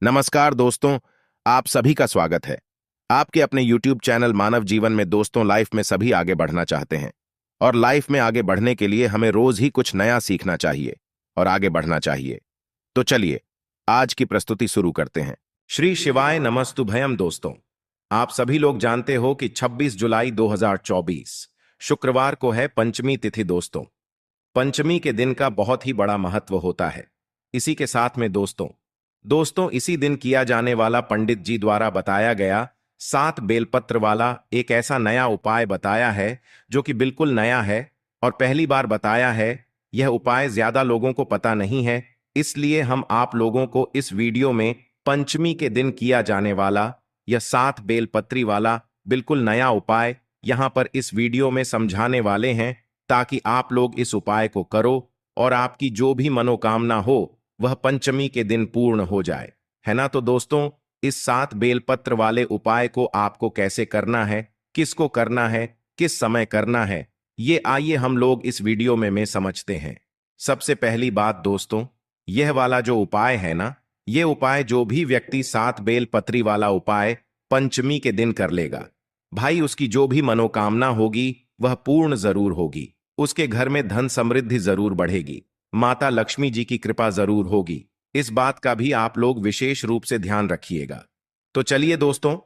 नमस्कार दोस्तों, आप सभी का स्वागत है। आपके अपने YouTube चैनल मानव जीवन में दोस्तों लाइफ में सभी आगे बढ़ना चाहते हैं और लाइफ में आगे बढ़ने के लिए हमें रोज ही कुछ नया सीखना चाहिए और आगे बढ़ना चाहिए। तो चलिए आज की प्रस्तुति शुरू करते हैं। श्री शिवाय नमस्तुभयम। दोस्तों, आप सभी लोग जानते हो कि 26 जुलाई 2024 शुक्रवार को है पंचमी तिथि। दोस्तों, पंचमी के दिन का बहुत ही बड़ा महत्व होता है। इसी के साथ में दोस्तों इसी दिन किया जाने वाला पंडित जी द्वारा बताया गया 7 बेलपत्र वाला एक ऐसा नया उपाय बताया है जो कि बिल्कुल नया है और पहली बार बताया है। यह उपाय ज्यादा लोगों को पता नहीं है, इसलिए हम आप लोगों को इस वीडियो में पंचमी के दिन किया जाने वाला यह 7 बेलपत्री वाला बिल्कुल नया उपाय यहां पर इस वीडियो में समझाने वाले हैं, ताकि आप लोग इस उपाय को करो और आपकी जो भी मनोकामना हो वह पंचमी के दिन पूर्ण हो जाए, है ना। तो दोस्तों, इस 7 बेलपत्र वाले उपाय को आपको कैसे करना है, किसको करना है, किस समय करना है, ये आइए हम लोग इस वीडियो में समझते हैं। सबसे पहली बात दोस्तों, यह वाला जो उपाय है ना, ये उपाय जो भी व्यक्ति 7 बेलपत्री वाला उपाय पंचमी के दिन कर लेगा, भाई उसकी जो भी मनोकामना होगी वह पूर्ण जरूर होगी। उसके घर में धन समृद्धि जरूर बढ़ेगी, माता लक्ष्मी जी की कृपा जरूर होगी। इस बात का भी आप लोग विशेष रूप से ध्यान रखिएगा। तो चलिए दोस्तों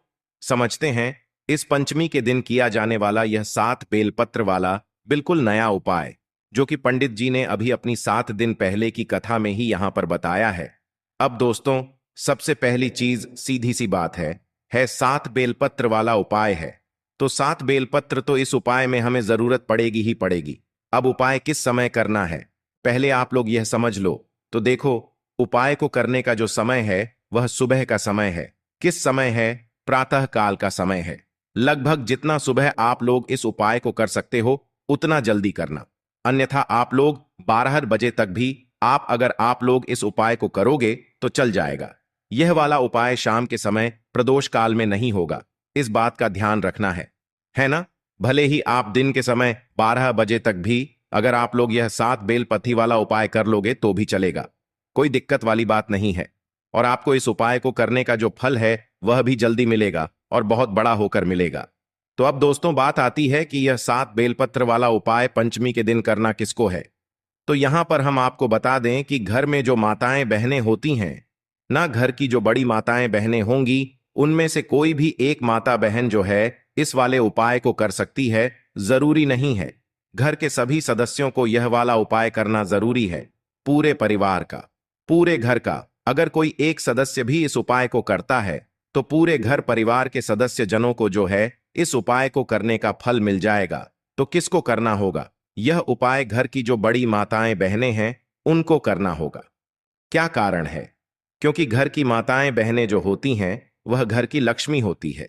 समझते हैं इस पंचमी के दिन किया जाने वाला यह 7 बेलपत्र वाला बिल्कुल नया उपाय, जो कि पंडित जी ने अभी अपनी 7 दिन पहले की कथा में ही यहां पर बताया है। अब दोस्तों, सबसे पहली चीज सीधी सी बात है 7 बेलपत्र वाला उपाय है। तो 7 बेलपत्र तो इस उपाय में हमें जरूरत पड़ेगी ही पड़ेगी। अब उपाय किस समय करना है पहले आप लोग यह समझ लो। तो देखो, उपाय को करने का जो समय है वह सुबह का समय है। किस समय है? प्रातः काल का समय है। लगभग जितना सुबह आप लोग इस उपाय को कर सकते हो उतना जल्दी करना, अन्यथा आप लोग 12 बजे तक भी अगर आप लोग इस उपाय को करोगे तो चल जाएगा। यह वाला उपाय शाम के समय प्रदोष काल में नहीं होगा, इस बात का ध्यान रखना है ना। भले ही आप दिन के समय 12 बजे तक भी अगर आप लोग यह 7 बेलपत्री वाला उपाय कर लोगे तो भी चलेगा, कोई दिक्कत वाली बात नहीं है। और आपको इस उपाय को करने का जो फल है वह भी जल्दी मिलेगा और बहुत बड़ा होकर मिलेगा। तो अब दोस्तों बात आती है कि यह 7 बेलपत्र वाला उपाय पंचमी के दिन करना किसको है। तो यहां पर हम आपको बता दें कि घर में जो माताएं बहनें होती हैं ना, घर की जो बड़ी माताएं बहनें होंगी, उनमें से कोई भी एक माता बहन जो है इस वाले उपाय को कर सकती है। जरूरी नहीं है, घर के सभी सदस्यों को यह वाला उपाय करना जरूरी है। पूरे परिवार का, पूरे घर का अगर कोई एक सदस्य भी इस उपाय को करता है तो पूरे घर परिवार के सदस्य जनों को जो है इस उपाय को करने का फल मिल जाएगा। तो किसको करना होगा? यह उपाय घर की जो बड़ी माताएं बहनें हैं उनको करना होगा। क्या कारण है? क्योंकि घर की माताएं बहनें जो होती हैं वह घर की लक्ष्मी होती है,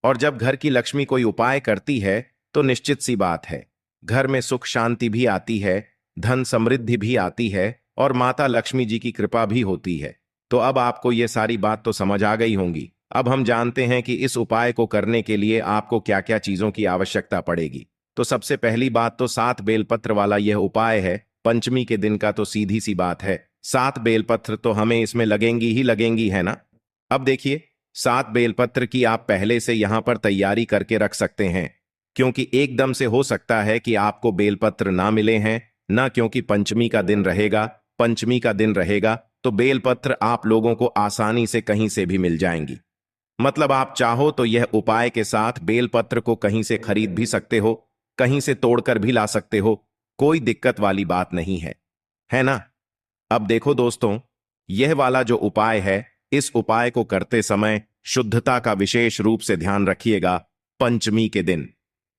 और जब घर की लक्ष्मी कोई उपाय करती है तो निश्चित सी बात है घर में सुख शांति भी आती है, धन समृद्धि भी आती है और माता लक्ष्मी जी की कृपा भी होती है। तो अब आपको ये सारी बात तो समझ आ गई होंगी। अब हम जानते हैं कि इस उपाय को करने के लिए आपको क्या क्या चीजों की आवश्यकता पड़ेगी। तो सबसे पहली बात तो 7 बेलपत्र वाला यह उपाय है पंचमी के दिन का। तो सीधी सी बात है 7 बेलपत्र तो हमें इसमें लगेंगी ही लगेंगी, है ना। अब देखिए, 7 बेलपत्र की आप पहले से यहां पर तैयारी करके रख सकते हैं, क्योंकि एकदम से हो सकता है कि आपको बेलपत्र ना मिले हैं ना, क्योंकि पंचमी का दिन रहेगा तो बेलपत्र आप लोगों को आसानी से कहीं से भी मिल जाएंगी। मतलब आप चाहो तो यह उपाय के साथ बेलपत्र को कहीं से खरीद भी सकते हो, कहीं से तोड़कर भी ला सकते हो, कोई दिक्कत वाली बात नहीं है ना। अब देखो दोस्तों, यह वाला जो उपाय है इस उपाय को करते समय शुद्धता का विशेष रूप से ध्यान रखिएगा। पंचमी के दिन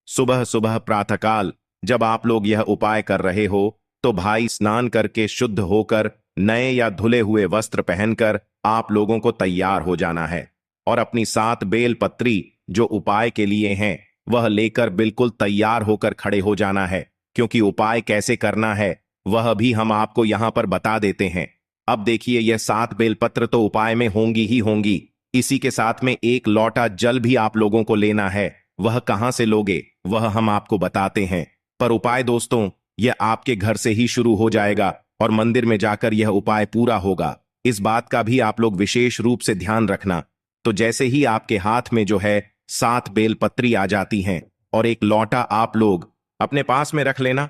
सुबह सुबह प्रातःकाल जब आप लोग यह उपाय कर रहे हो तो भाई स्नान करके शुद्ध होकर नए या धुले हुए वस्त्र पहनकर आप लोगों को तैयार हो जाना है और अपनी 7 बेलपत्री जो उपाय के लिए हैं वह लेकर बिल्कुल तैयार होकर खड़े हो जाना है। क्योंकि उपाय कैसे करना है वह भी हम आपको यहां पर बता देते हैं। अब देखिए, यह 7 बेलपत्र तो उपाय में होंगी ही होंगी, इसी के साथ में 1 लोटा जल भी आप लोगों को लेना है। वह कहां से लोगे वह हम आपको बताते हैं, पर उपाय दोस्तों यह आपके घर से ही शुरू हो जाएगा और मंदिर में जाकर यह उपाय पूरा होगा। इस बात का भी आप लोग विशेष रूप से ध्यान रखना। तो जैसे ही आपके हाथ में जो है 7 बेलपत्री आ जाती हैं और एक लौटा आप लोग अपने पास में रख लेना।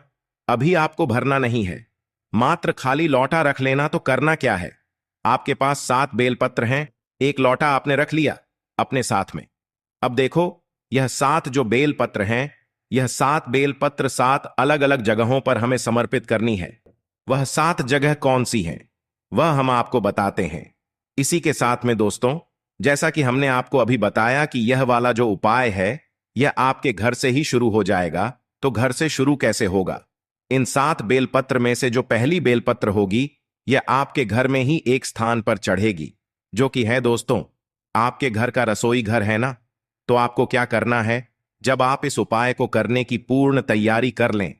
अभी आपको भरना नहीं है, मात्र खाली लौटा रख लेना। तो करना क्या है, आपके पास 7 बेलपत्र हैं, एक लौटा आपने रख लिया अपने साथ में। अब देखो, यह 7 जो बेलपत्र हैं, यह 7 बेलपत्र 7 अलग अलग जगहों पर हमें समर्पित करनी है। वह 7 जगह कौन सी हैं, वह हम आपको बताते हैं। इसी के साथ में दोस्तों, जैसा कि हमने आपको अभी बताया कि यह वाला जो उपाय है, यह आपके घर से ही शुरू हो जाएगा। तो घर से शुरू कैसे होगा, इन 7 बेलपत्र में से जो पहली बेलपत्र होगी, यह आपके घर में ही एक स्थान पर चढ़ेगी, जो कि है दोस्तों आपके घर का रसोई घर है ना। तो आपको क्या करना है, जब आप इस उपाय को करने की पूर्ण तैयारी कर लें,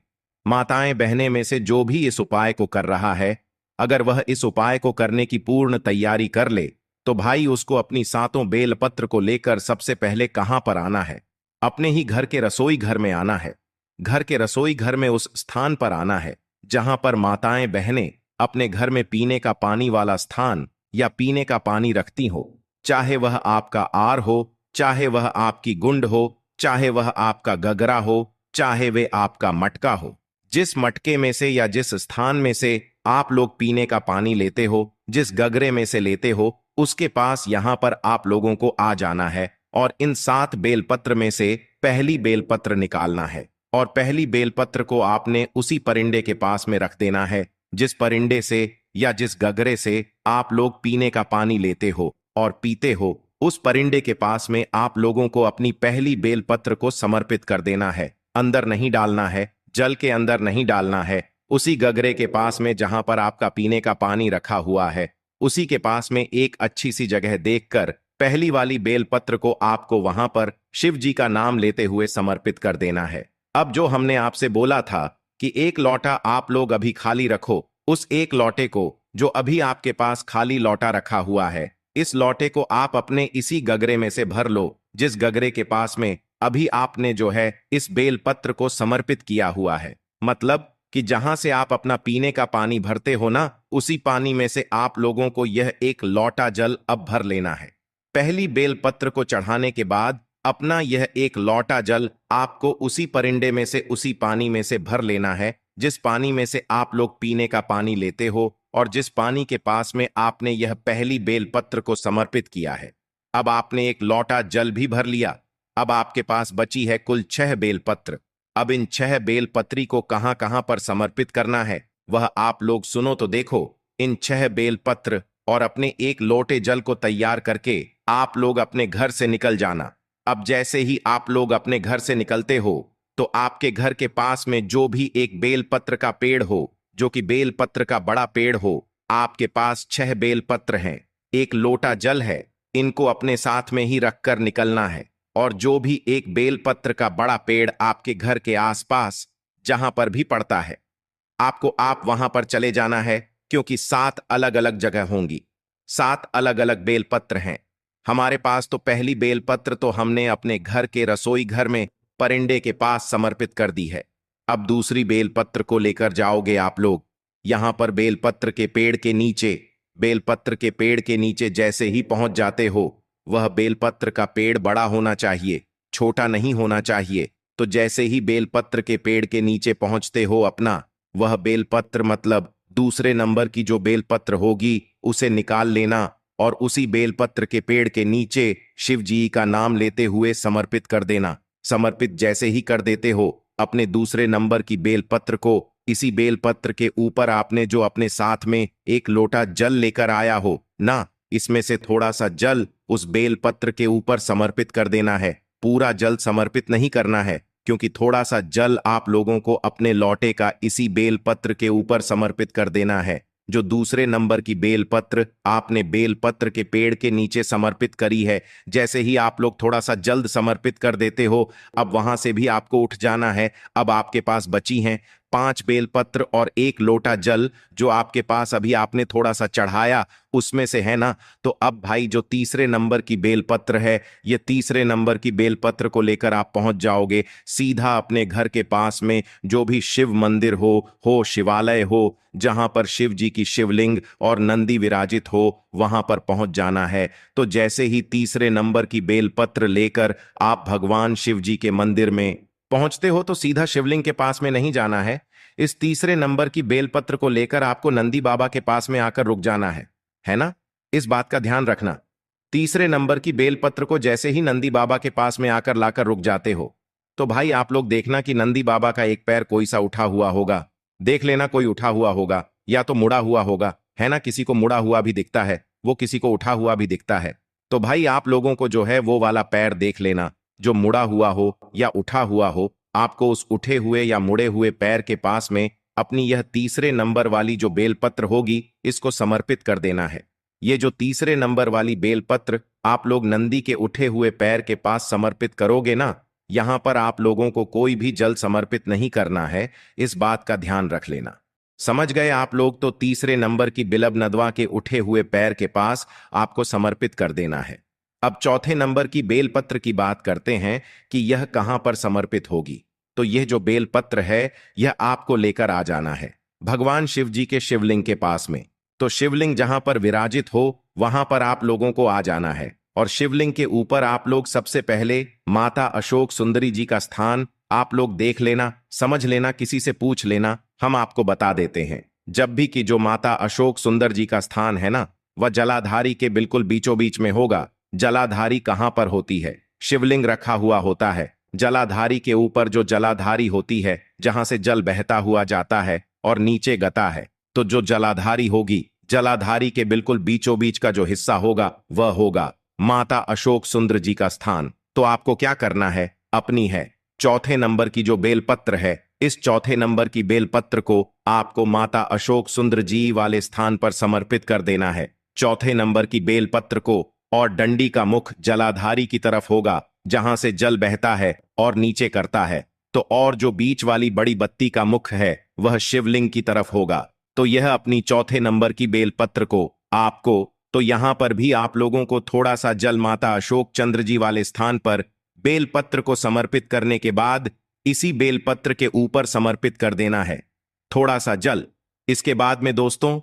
माताएं बहनें में से जो भी इस उपाय को कर रहा है, अगर वह इस उपाय को करने की पूर्ण तैयारी कर ले, तो भाई उसको अपनी 7 बेलपत्र को लेकर सबसे पहले कहां पर आना है, अपने ही घर के रसोई घर में आना है। घर के रसोई घर में उस स्थान पर आना है जहां पर माताएं बहनें अपने घर में पीने का पानी वाला स्थान या पीने का पानी रखती हो, चाहे वह आपका आर हो, चाहे वह आपकी गुंड हो, चाहे वह आपका गगरा हो, चाहे वे आपका मटका हो। जिस मटके में से या जिस स्थान में से आप लोग पीने का पानी लेते हो, जिस गगरे में से लेते हो, उसके पास यहां पर आप लोगों को आ जाना है और इन 7 बेलपत्र में से पहली बेलपत्र निकालना है। और पहली बेलपत्र को आपने उसी परिंडे के पास में रख देना है जिस परिंडे से या जिस गगरे से आप लोग पीने का पानी लेते हो और पीते हो। उस परिंडे के पास में आप लोगों को अपनी पहली बेलपत्र को समर्पित कर देना है। अंदर नहीं डालना है, जल के अंदर नहीं डालना है। उसी गगरे के पास में जहां पर आपका पीने का पानी रखा हुआ है, उसी के पास में एक अच्छी सी जगह देखकर पहली वाली बेलपत्र को आपको वहां पर शिव जी का नाम लेते हुए समर्पित कर देना है। अब जो हमने आपसे बोला था कि एक लौटा आप लोग अभी खाली रखो, उस एक लौटे को जो अभी आपके पास खाली लौटा रखा हुआ है, इस लौटे को आप अपने इसी गगरे में से भर लो जिस गगरे के पास में अभी आपने जो है इस बेलपत्र को समर्पित किया हुआ है। मतलब कि जहां से आप अपना पीने का पानी भरते हो ना, उसी पानी में से आप लोगों को यह एक लौटा जल अब भर लेना है। पहली बेलपत्र को चढ़ाने के बाद अपना यह एक लौटा जल आपको उसी परिंडे में से उसी पानी में से भर लेना है जिस पानी में से आप लोग पीने का पानी लेते हो और जिस पानी के पास में आपने यह पहली बेलपत्र को समर्पित किया है। अब आपने एक लौटा जल भी भर लिया। अब आपके पास बची है कुल 6 बेलपत्र। अब इन 6 बेलपत्री को कहां कहां पर समर्पित करना है, वह आप लोग सुनो तो देखो। इन 6 बेलपत्र और अपने एक लोटे जल को तैयार करके आप लोग अपने घर से निकल जाना। अब जैसे ही आप लोग अपने घर से निकलते हो, तो आपके घर के पास में जो भी एक बेलपत्र का पेड़ हो, जो कि बेलपत्र का बड़ा पेड़ हो, आपके पास 6 बेलपत्र हैं, एक लोटा जल है, इनको अपने साथ में ही रखकर निकलना है। और जो भी एक बेलपत्र का बड़ा पेड़ आपके घर के आसपास जहां पर भी पड़ता है, आपको आप वहां पर चले जाना है, क्योंकि 7 अलग अलग जगह होंगी, 7 अलग अलग बेलपत्र हैं। हमारे पास तो पहली बेलपत्र तो हमने अपने घर के रसोई घर में परिंडे के पास समर्पित कर दी है। अब दूसरी बेलपत्र को लेकर जाओगे आप लोग। यहां पर बेलपत्र के पेड़ के नीचे, बेलपत्र के पेड़ के नीचे जैसे ही पहुंच जाते हो, वह बेलपत्र का पेड़ बड़ा होना चाहिए, छोटा नहीं होना चाहिए। तो जैसे ही बेलपत्र के पेड़ के नीचे पहुंचते हो अपना, वह बेलपत्र मतलब दूसरे नंबर की जो बेलपत्र होगी उसे निकाल लेना और उसी बेलपत्र के पेड़ के नीचे शिव जी का नाम लेते हुए समर्पित कर देना। समर्पित जैसे ही कर देते हो, अपने दूसरे नंबर की बेलपत्र को इसी बेलपत्र के ऊपर आपने जो अपने साथ में एक लोटा जल लेकर आया हो ना, इसमें से थोड़ा सा जल उस बेलपत्र के ऊपर समर्पित कर देना है। पूरा जल समर्पित नहीं करना है, क्योंकि थोड़ा सा जल आप लोगों को अपने लौटे का इसी बेलपत्र के ऊपर समर्पित कर देना है। जो दूसरे नंबर की बेलपत्र आपने बेलपत्र के पेड़ के नीचे समर्पित करी है, जैसे ही आप लोग थोड़ा सा जल्द समर्पित कर देते हो, अब वहां से भी आपको उठ जाना है। अब आपके पास बची हैं 5 बेलपत्र और 1 लोटा जल जो आपके पास अभी आपने थोड़ा सा चढ़ाया उसमें से, है ना। तो अब भाई जो तीसरे नंबर की बेलपत्र है, ये तीसरे नंबर की बेलपत्र को लेकर आप पहुंच जाओगे सीधा अपने घर के पास में जो भी शिव मंदिर हो शिवालय हो, जहां पर शिव जी की शिवलिंग और नंदी विराजित हो, वहां पर पहुंच जाना है। तो जैसे ही तीसरे नंबर की बेलपत्र लेकर आप भगवान शिव जी के मंदिर में पहुंचते हो तो सीधा शिवलिंग के पास में नहीं जाना है। इस तीसरे नंबर की बेलपत्र को लेकर आपको नंदी बाबा के पास में आकर रुक जाना है ना। इस बात का ध्यान रखना। तीसरे नंबर की बेलपत्र को जैसे ही नंदी बाबा के पास में आकर लाकर रुक जाते हो तो भाई आप लोग देखना कि नंदी बाबा का एक पैर कोई सा उठा हुआ होगा। देख लेना कोई उठा हुआ होगा या तो मुड़ा हुआ होगा, है ना। किसी को मुड़ा हुआ भी दिखता है, वो किसी को उठा हुआ भी दिखता है। तो भाई आप लोगों को जो है वो वाला पैर देख लेना जो मुड़ा हुआ हो या उठा हुआ हो। आपको उस उठे हुए या मुड़े हुए पैर के पास में अपनी यह तीसरे नंबर वाली जो बेलपत्र होगी इसको समर्पित कर देना है। ये जो तीसरे नंबर वाली बेलपत्र आप लोग नंदी के उठे हुए पैर के पास समर्पित करोगे ना, यहां पर आप लोगों को कोई भी जल समर्पित नहीं करना है, इस बात का ध्यान रख लेना। समझ गए आप लोग। तो तीसरे नंबर की बिलब नदवा के उठे हुए पैर के पास आपको समर्पित कर देना है। अब चौथे नंबर की बेलपत्र की बात करते हैं कि यह कहां पर समर्पित होगी। तो यह जो बेलपत्र है यह आपको लेकर आ जाना है भगवान शिव जी के शिवलिंग के पास में। तो शिवलिंग जहां पर विराजित हो वहां पर आप लोगों को आ जाना है और शिवलिंग के ऊपर आप लोग सबसे पहले माता अशोक सुंदरी जी का स्थान आप लोग देख लेना, समझ लेना, किसी से पूछ लेना, हम आपको बता देते हैं। जब भी कि जो माता अशोक सुंदर जी का स्थान है ना, वह जलाधारी के बिल्कुल बीचों बीच में होगा। जलाधारी कहां पर होती है? शिवलिंग रखा हुआ होता है, जलाधारी के ऊपर जो जलाधारी होती है जहां से जल बहता हुआ जाता है और नीचे गता है। तो जो जलाधारी होगी, जलाधारी के बिल्कुल बीचों बीच का जो हिस्सा होगा वह होगा माता अशोक सुंदर जी का स्थान। तो आपको क्या करना है, अपनी है चौथे नंबर की जो बेलपत्र है, इस चौथे नंबर की बेलपत्र को आपको माता अशोक सुंदर जी वाले स्थान पर समर्पित कर देना है। चौथे नंबर की बेलपत्र को, और डंडी का मुख जलाधारी की तरफ होगा जहां से जल बहता है और नीचे करता है। तो और जो बीच वाली बड़ी बत्ती का मुख है वह शिवलिंग की तरफ होगा। तो यह अपनी चौथे नंबर की बेलपत्र को आपको, तो यहां पर भी आप लोगों को थोड़ा सा जल माता अशोक चंद्र जी वाले स्थान पर बेलपत्र को समर्पित करने के बाद इसी बेलपत्र के ऊपर समर्पित कर देना है थोड़ा सा जल। इसके बाद में दोस्तों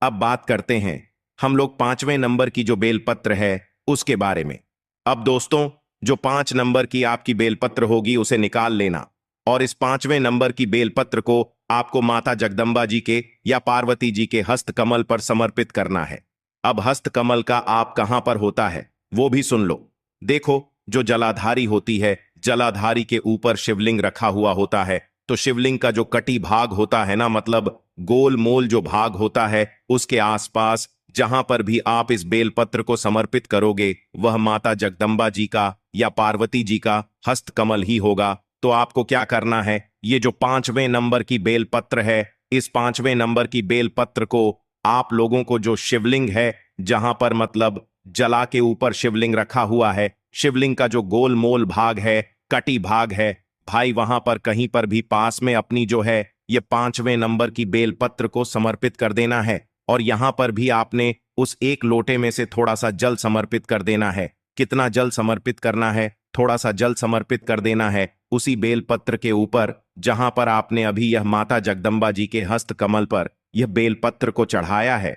अब बात करते हैं हम लोग पांचवें नंबर की जो बेलपत्र है उसके बारे में। अब दोस्तों जो 5 नंबर की आपकी बेलपत्र होगी उसे निकाल लेना और इस पांचवें नंबर की बेलपत्र को आपको माता जगदम्बा जी के या पार्वती जी के हस्त कमल पर समर्पित करना है। अब हस्त कमल का आप कहां पर होता है वो भी सुन लो। देखो जो जलाधारी होती है, जलाधारी के ऊपर शिवलिंग रखा हुआ होता है। तो शिवलिंग का जो कटी भाग होता है ना, मतलब गोल मोल जो भाग होता है, उसके आसपास जहां पर भी आप इस बेलपत्र को समर्पित करोगे वह माता जगदम्बा जी का या पार्वती जी का हस्त कमल ही होगा। तो आपको क्या करना है, ये जो पांचवें नंबर की बेलपत्र है, इस पांचवें नंबर की बेलपत्र को आप लोगों को जो शिवलिंग है जहां पर मतलब जला के ऊपर शिवलिंग रखा हुआ है, शिवलिंग का जो गोल मोल भाग है, कटी भाग है, भाई वहां पर कहीं पर भी पास में अपनी जो है ये पांचवें नंबर की बेलपत्र को समर्पित कर देना है। और यहां पर भी आपने उस एक लोटे में से थोड़ा सा जल समर्पित कर देना है। कितना जल समर्पित करना है? थोड़ा सा जल समर्पित कर देना है उसी बेलपत्र के ऊपर जहां पर आपने अभी यह माता जगदम्बा जी के हस्त कमल पर यह बेलपत्र को चढ़ाया है।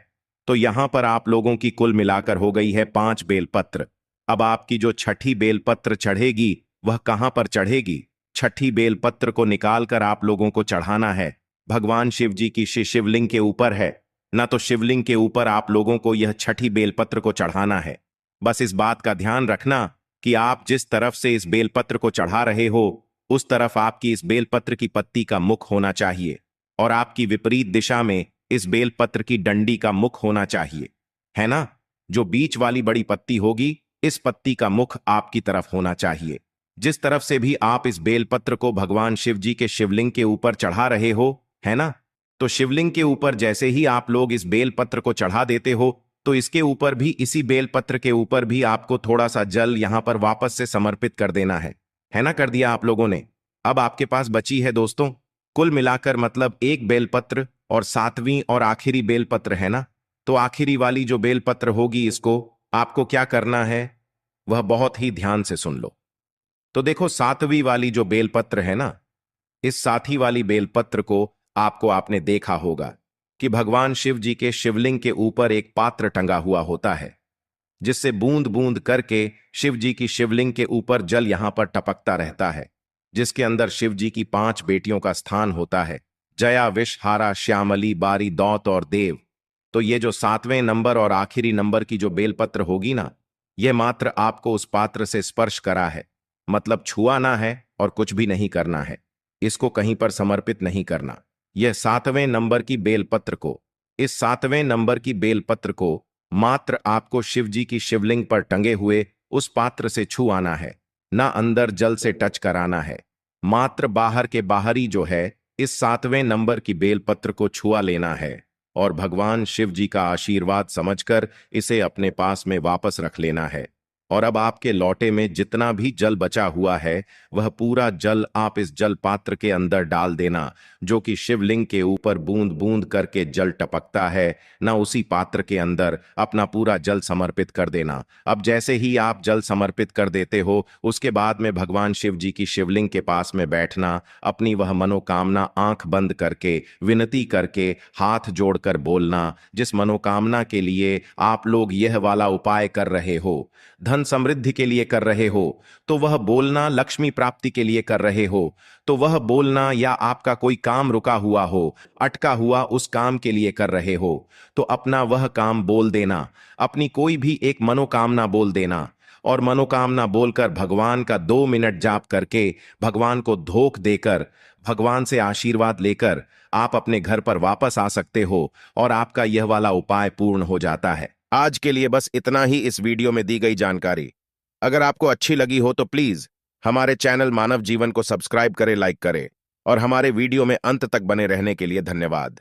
तो यहां पर आप लोगों की कुल मिलाकर हो गई है 5 बेलपत्र। अब आपकी जो छठी बेलपत्र चढ़ेगी वह कहां पर चढ़ेगी? छठी बेलपत्र को निकालकर आप लोगों को चढ़ाना है भगवान शिव जी की शिवलिंग के ऊपर है ना। तो शिवलिंग के ऊपर आप लोगों को यह छठी बेलपत्र को चढ़ाना है। बस इस बात का ध्यान रखना कि आप जिस तरफ से इस बेलपत्र को चढ़ा रहे हो उस तरफ आपकी इस बेलपत्र की पत्ती का मुख होना चाहिए और आपकी विपरीत दिशा में इस बेलपत्र की डंडी का मुख होना चाहिए, है ना। जो बीच वाली बड़ी पत्ती होगी इस पत्ती का मुख आपकी तरफ होना चाहिए। जिस तरफ से भी आप इस बेलपत्र को भगवान शिव जी के शिवलिंग के ऊपर चढ़ा रहे हो, है ना। तो शिवलिंग के ऊपर जैसे ही आप लोग इस बेलपत्र को चढ़ा देते हो तो इसके ऊपर भी, इसी बेलपत्र के ऊपर भी आपको थोड़ा सा जल यहां पर वापस से समर्पित कर देना है ना। कर दिया आप लोगों ने। अब आपके पास बची है दोस्तों कुल मिलाकर मतलब एक बेलपत्र और सातवीं और आखिरी बेलपत्र है ना। तो आखिरी वाली जो बेलपत्र होगी, इसको आपको क्या करना है वह बहुत ही ध्यान से सुन लो। तो देखो, सातवीं वाली जो बेलपत्र है ना, इस साथी वाली बेलपत्र को आपको आपने देखा होगा कि भगवान शिव जी के शिवलिंग के ऊपर एक पात्र टंगा हुआ होता है, जिससे बूंद बूंद करके शिव जी की शिवलिंग के ऊपर जल यहां पर टपकता रहता है, जिसके अंदर शिव जी की 5 बेटियों का स्थान होता है, जया, विष, हारा, श्यामली, बारी, दौत और देव। तो ये जो 7वें नंबर और आखिरी नंबर की जो बेलपत्र होगी ना, यह मात्र आपको उस पात्र से स्पर्श करा है, मतलब छुआ ना है और कुछ भी नहीं करना है, इसको कहीं पर समर्पित नहीं करना। यह 7वें नंबर की बेलपत्र को, इस 7वें नंबर की बेलपत्र को मात्र आपको शिव जी की शिवलिंग पर टंगे हुए उस पात्र से छू आना है, ना अंदर जल से टच कराना है। मात्र बाहर के बाहरी जो है इस 7वें नंबर की बेलपत्र को छुआ लेना है और भगवान शिव जी का आशीर्वाद समझकर इसे अपने पास में वापस रख लेना है। और अब आपके लौटे में जितना भी जल बचा हुआ है वह पूरा जल आप इस जल पात्र के अंदर डाल देना, जो कि शिवलिंग के ऊपर बूंद बूंद करके जल टपकता है ना, उसी पात्र के अंदर अपना पूरा जल समर्पित कर देना। अब जैसे ही आप जल समर्पित कर देते हो, उसके बाद में भगवान शिव जी की शिवलिंग के पास में बैठना, अपनी वह मनोकामना आंख बंद करके विनती करके हाथ जोड़कर बोलना, जिस मनोकामना के लिए आप लोग यह वाला उपाय कर रहे हो, धन समृद्धि के लिए कर रहे हो तो वह बोलना, लक्ष्मी प्राप्ति के लिए कर रहे हो तो वह बोलना, या आपका कोई काम रुका हुआ हो, अटका हुआ उस काम के लिए कर रहे हो तो अपना वह काम बोल देना, अपनी कोई भी एक मनोकामना बोल देना। और मनोकामना बोलकर भगवान का 2 मिनट जाप करके, भगवान को धोख देकर, भगवान से आशीर्वाद लेकर आप अपने घर पर वापस आ सकते हो और आपका यह वाला उपाय पूर्ण हो जाता है। आज के लिए बस इतना ही इस वीडियो में दी गई जानकारी। अगर आपको अच्छी लगी हो तो प्लीज हमारे चैनल मानव जीवन को सब्सक्राइब करें, लाइक करें और हमारे वीडियो में अंत तक बने रहने के लिए धन्यवाद।